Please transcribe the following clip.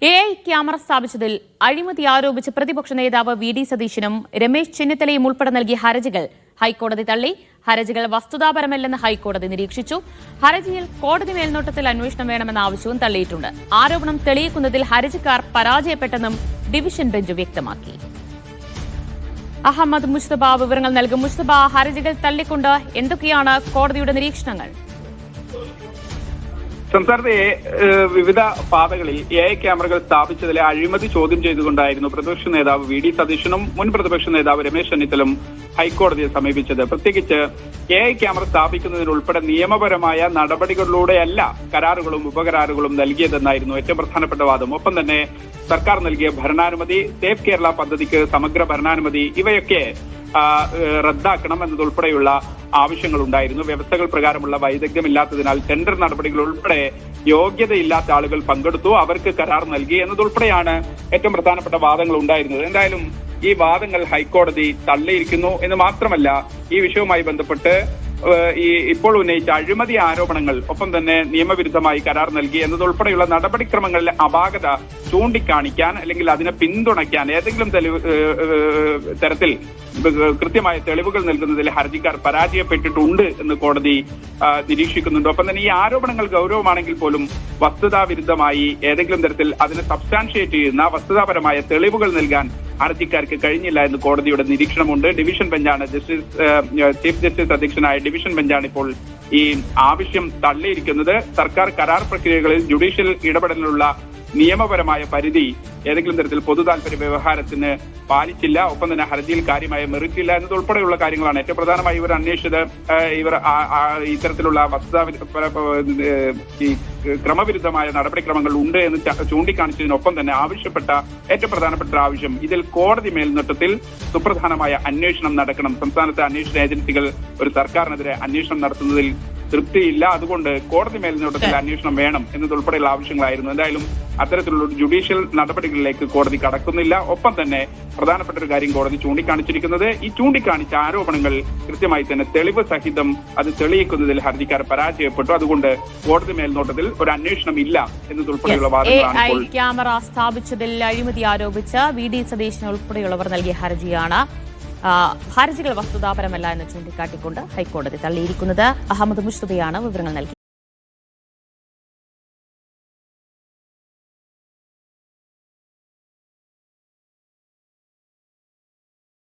AI camera സ്ഥാപിച്ചതിൽ അഴിമതി ആരോപിച്ച് പ്രതിപക്ഷ നേതാവ് വി.ഡി. സതീശനും രമേശ് ചെന്നിത്തലയും ഉൾപ്പെടെ നൽകിയ ഹർജികൾ ഹൈക്കോടതി തള്ളി. ഹർജികൾ വസ്തുതാപരമല്ലെന്ന് ഹൈക്കോടതി നിരീക്ഷിച്ചു. ഹർജിയിൽ കോടതി മേൽനോട്ടത്തിൽ അന്വേഷണം വേണമെന്ന ആവശ്യവും തള്ളിയിട്ടുണ്ട്. ആരോപണം തെളിയിക്കുന്നതിൽ ഹർജിക്കാർ പരാജയപ്പെട്ടെന്നും ഡിവിഷൻ ബെഞ്ച് വ്യക്തമാക്കി. അഹമ്മദ് മുസ്തഫ വിവരങ്ങൾ നൽകും. മുസ്തഫ, ഹർജികൾ തള്ളിക്കൊണ്ട് എന്തൊക്കെയാണ് കോടതിയുടെ നിരീക്ഷണങ്ങൾ? സംസ്ഥാനത്തെ വിവിധ പാതകളിൽ AI ക്യാമറകൾ സ്ഥാപിച്ചതിലെ അഴിമതി ചോദ്യം ചെയ്തുകൊണ്ടായിരുന്നു പ്രതിപക്ഷ നേതാവ് വി.ഡി. സതീശനും മുൻ പ്രതിപക്ഷ നേതാവ് രമേശ് ചെന്നിത്തലയും ഹൈക്കോടതിയെ സമീപിച്ചത്. പ്രത്യേകിച്ച് AI ക്യാമറ സ്ഥാപിക്കുന്നതിനുൾപ്പെടെ നിയമപരമായ നടപടികളിലൂടെയല്ല കരാറുകളും ഉപകരാറുകളും നൽകിയതെന്നായിരുന്നു ഏറ്റവും പ്രധാനപ്പെട്ട വാദം. ഒപ്പം തന്നെ സർക്കാർ നൽകിയ ഭരണാനുമതി, സേഫ് കേരള പദ്ധതിക്ക് സമഗ്ര ഭരണാനുമതി ഇവയൊക്കെ റദ്ദാക്കണം എന്നതുൾപ്പെടെയുള്ള ആവശ്യങ്ങളുണ്ടായിരുന്നു. വ്യവസ്ഥകൾ പ്രകാരമുള്ള വൈദഗ്ധ്യമില്ലാത്തതിനാൽ ടെൻഡർ നടപടികൾ ഉൾപ്പെടെ യോഗ്യതയില്ലാത്ത ആളുകൾ പങ്കെടുത്തു, അവർക്ക് കരാർ നൽകി എന്നതുൾപ്പെടെയാണ് ഏറ്റവും പ്രധാനപ്പെട്ട വാദങ്ങൾ ഉണ്ടായിരുന്നത്. എന്തായാലും ഈ വാദങ്ങൾ ഹൈക്കോടതി തള്ളിയിരിക്കുന്നു എന്ന് മാത്രമല്ല, ഈ വിഷയവുമായി ബന്ധപ്പെട്ട് ഇപ്പോൾ ഉന്നയിച്ച അഴിമതി ആരോപണങ്ങൾ, ഒപ്പം തന്നെ നിയമവിരുദ്ധമായി കരാർ നൽകി എന്നതുൾപ്പെടെയുള്ള നടപടിക്രമങ്ങളിലെ അപാകത ചൂണ്ടിക്കാണിക്കാൻ അല്ലെങ്കിൽ അതിനെ പിന്തുണയ്ക്കാൻ ഏതെങ്കിലും തരത്തിൽ കൃത്യമായ തെളിവുകൾ നൽകുന്നതിൽ ഹർജിക്കാർ പരാജയപ്പെട്ടിട്ടുണ്ട് എന്ന് കോടതി നിരീക്ഷിക്കുന്നുണ്ട്. ഒപ്പം തന്നെ ഈ ആരോപണങ്ങൾ ഗൗരവമാണെങ്കിൽ പോലും വസ്തുതാവിരുദ്ധമായി ഏതെങ്കിലും തരത്തിൽ അതിനെ സബ്സ്റ്റാൻഷിയേറ്റ് ചെയ്യുന്ന വസ്തുതാപരമായ തെളിവുകൾ നൽകാൻ ഹർജിക്കാർക്ക് കഴിഞ്ഞില്ല എന്ന് കോടതിയുടെ നിരീക്ഷണമുണ്ട്. ഡിവിഷൻ ബെഞ്ചാണ് ചീഫ് ജസ്റ്റിസ് അധ്യക്ഷനായ ഡിവിഷൻ ബെഞ്ചാണ് ഇപ്പോൾ ഈ ആവശ്യം തള്ളിയിരിക്കുന്നത്. സർക്കാർ കരാർ പ്രക്രിയകളിൽ ജുഡീഷ്യൽ ഇടപെടലിനുള്ള നിയമപരമായ പരിധി ഏതെങ്കിലും തരത്തിൽ പൊതു താൽപര്യ വ്യവഹാരത്തിന് പാലിച്ചില്ല. ഒപ്പം തന്നെ ഹർജിയിൽ കാര്യമായ മെറിറ്റില്ല എന്നതുൾപ്പെടെയുള്ള കാര്യങ്ങളാണ് ഏറ്റവും പ്രധാനമായി ഇവർ അന്വേഷിച്ചത്. ഇവർ ഇത്തരത്തിലുള്ള ഈ ക്രമവിരുദ്ധമായ നടപടിക്രമങ്ങൾ ഉണ്ട് എന്ന് ചൂണ്ടിക്കാണിച്ചതിനൊപ്പം തന്നെ ആവശ്യപ്പെട്ട ഏറ്റവും പ്രധാനപ്പെട്ട ആവശ്യം, ഇതിൽ കോടതി മേൽനോട്ടത്തിൽ സുപ്രധാനമായ അന്വേഷണം നടക്കണം. സംസ്ഥാനത്തെ അന്വേഷണ ഏജൻസികൾ ഒരു സർക്കാരിനെതിരെ അന്വേഷണം നടത്തുന്നതിൽ തൃപ്തിയില്ല, അതുകൊണ്ട് കോടതി മേൽനോട്ടത്തിൽ അന്വേഷണം വേണം എന്നതുൾപ്പെടെയുള്ള ആവശ്യങ്ങളായിരുന്നു. എന്തായാലും അത്തരത്തിലുള്ള ജുഡീഷ്യൽ നടപടികളിലേക്ക് കോടതി കടക്കുന്നില്ല. ഒപ്പം തന്നെ പ്രധാനപ്പെട്ട ഒരു കാര്യം കോടതി ചൂണ്ടിക്കാണിച്ചിരിക്കുന്നത്, ഈ ചൂണ്ടിക്കാണിച്ച ആരോപണങ്ങൾ കൃത്യമായി തന്നെ തെളിവ് സഹിതം അത് തെളിയിക്കുന്നതിൽ ഹർജിക്കാർ പരാജയപ്പെട്ടു. അതുകൊണ്ട് കോടതി മേൽനോട്ടത്തിൽ ഒരു അന്വേഷണം ഇല്ല എന്നതുൾപ്പെടെയുള്ള വാദങ്ങളാണ് ഇപ്പോൾ. ക്യാമറ സ്ഥാപിച്ചതിൽ അഴിമതി ആരോപിച്ച് വി.ഡി. സതീശൻ ഉൾപ്പെടെയുള്ളവർ നൽകിയ ഹർജിയാണ്. ഹർജികൾ വസ്തുതാപരമല്ല എന്ന് ചൂണ്ടിക്കാട്ടിക്കൊണ്ട് ഹൈക്കോടതി തള്ളിയിരിക്കുന്നത്. അഹമ്മദ് മുസ്തഫയാണ് വിവരങ്ങൾ നൽകി.